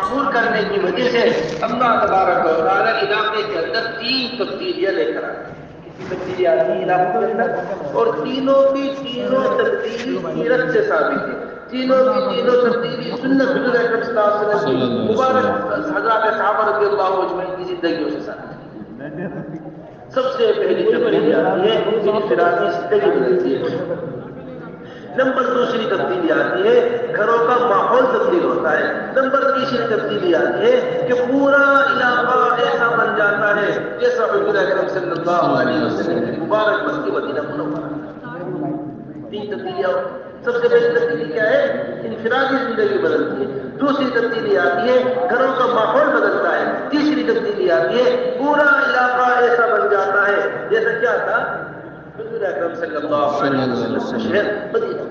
معمول کرنے کی وجہ سے اللہ تبارک و تعالیٰ علاقے کے اندر 3 تبدیلیاں لے کر آئے. کسی تبدیلی آتی ہے علاقے کے اندر اور تینوں کی تینوں تبدیلی سیرت سے ثابت ہے. تینوں کی تینوں تبدیلی سنت حضور اکرم صلی اللہ علیہ وسلم کی مبارک حضرات صحابہ رضی اللہ اجمعین کی زندگیوں سے ثابت ہے. سب سے پہلی تبدیلی آتی ہے انفرادی زندگی بدلتی ہے. نمبر دوسری تبدیلی آتی ہے گھروں کا ماحول تبدیل ہوتا ہے. نمبر تیسری تبدیلی آتی ہے کہ پورا علاقہ ایسا بن جاتا ہے جیسا حضور اکرم صلی اللہ علیہ وسلم کی مبارک بستی مدینہ منورہ. 3 تبدیلیاں. سب سے پہلی تبدیلی کیا ہے؟ انفرادی زندگی بدلتی ہے. دوسری تبدیلی آتی ہے گھروں کا ماحول بدلتا ہے. تیسری تبدیلی آتی ہے پورا علاقہ ایسا بن جاتا ہے جیسا کیا تھا حضور اکرم صلی اللہ علیہ وسلم کا شہر مدینہ.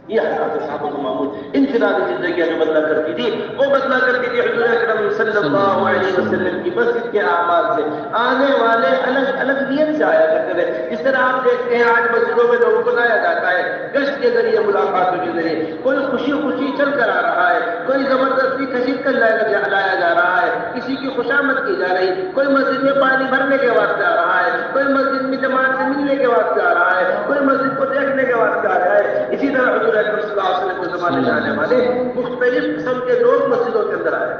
یہ حضرات صحابہ کا معمول انفرادی زندگیاں جو بدلا کرتی تھی وہ بدلا کرتی تھی حضور اکرم صلی اللہ علیہ وسلم کی مسجد کے اعمال سے. آنے والے الگ الگ نیت سے آیا کرتے تھے. جس طرح آپ دیکھتے ہیں آج مسجدوں میں لوگوں کو لایا جاتا ہے گشت کے ذریعے, ملاقاتوں کے ذریعے. کوئی خوشی خوشی چل کر آ رہا ہے, کوئی زبردستی کھسیٹ کر لایا جا رہا ہے, کسی کی خوشامد کی جا رہی, کوئی مسجد میں پانی بھرنے کے واسطے آ رہا ہے, کوئی مسجد میں جماعت سے ملنے کے واسطے آ رہا ہے, کوئی مسجد کو دیکھنے کے واسطے آ رہا ہے. اسی طرح حضور اکرم صلی اللہ علیہ وسلم کے زمانے میں آنے والے مختلف قسم کے لوگ مسجدوں کے اندر آئے.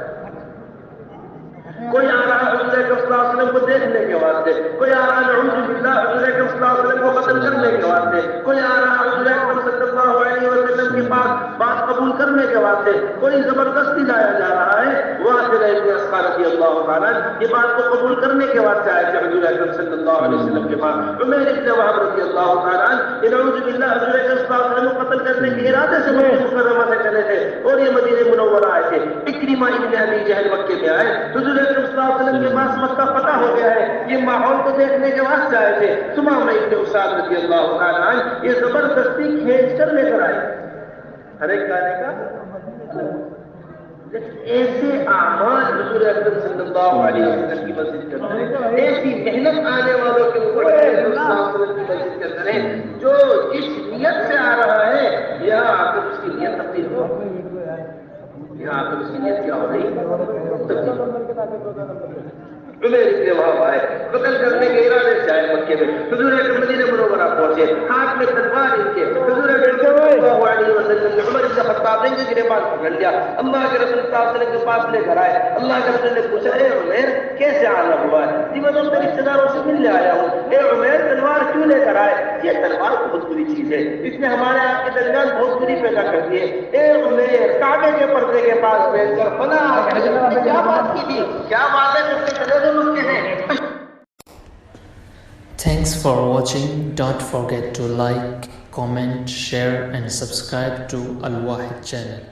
کوئی آ رہا ہے حضور اکرم صلی اللہ علیہ وسلم کو دیکھنے کے واسطے, کوئی آ رہا ہے نعوذ باللہ حضور اکرم صلی اللہ علیہ وسلم کو قتل کرنے کے واسطے, کوئی آ رہا ہے حضور اکرم صلی اللہ علیہ وسلم کے پاس بات قبول کرنے کے واسطے, کوئی زبردستی لایا جا رہا ہے. واسطے ابن اسقر رضی اللہ تعالیٰ یہ بات کو قبول کرنے کے واسطے آئے تھے حضور اکرم صلی اللہ علیہ وسلم کے پاس. عمیر ابن وہب رضی اللہ تعالیٰ نعوذ باللہ حضور اکرم صلی اللہ علیہ وسلم کو قتل کرنے کے ارادے سے مکہ مکرمہ سے چلے تھے اور یہ مدینہ منورہ آئے تھے. اکرمہ ابن ابی جہل مکے میں آئے, حضور اکرم صلی اللہ علیہ وسلم کے پاس مکہ فتح ہو گیا ہے, یہ ماحول کو دیکھنے کے واسطے آئے تھے. ثمامہ ابن اساد رضی اللہ تعالیٰ عنہ یہ زبردستی کھینچ کر لے کر آئے. ہر ایک گانے کا ایسے اعمال حضور اکرم صلی اللہ علیہ وسلم کی مسجد کے اندر, ایسی محنت آنے والوں کے اوپر حضور صلی اللہ علیہ وسلم کی مسجد کے اندر ہے. جو جس نیت سے آ رہا ہے یہاں آ کر اس کی نیت تبدیل ہو, یہاں آ کر اس کی نیت کیا ہو رہی تبدیل. عمیر ابن وہب آئے, قتل کرنے کے ارادے سے آئے مکے میں. حضور اکرم مدینہ منورہ پہنچے, ہاتھ میں تلوار ان کے. حضور اکرم صلی اللہ علیہ وسلم نے عمر بن خطاب نے گریبان پکڑ لیا, اللہ کے رسول صلی اللہ علیہ وسلم کے پاس لے کر آئے. اللہ کے رسول نے پوچھا, اے عمیر کیسے آنا ہوا ہے؟ جی میں تو اپنے رشتے داروں سے ملنے آیا ہوں. اے عمیر تلوار کیوں لے کر آئے؟ یہ تلوار بہت بری چیز ہے, اس نے ہمارے آپ کے درمیان بہت بری پیدا کر دی ہے. اے عمیر کعبے کے پردے کے پاس بیٹھ کر فلاں کیا بات کی تھی, کیا بات ہے جس کے چلے تو مکے ہیں. Thanks for watching. Don't forget to like, comment, share and subscribe to Al Wahid channel.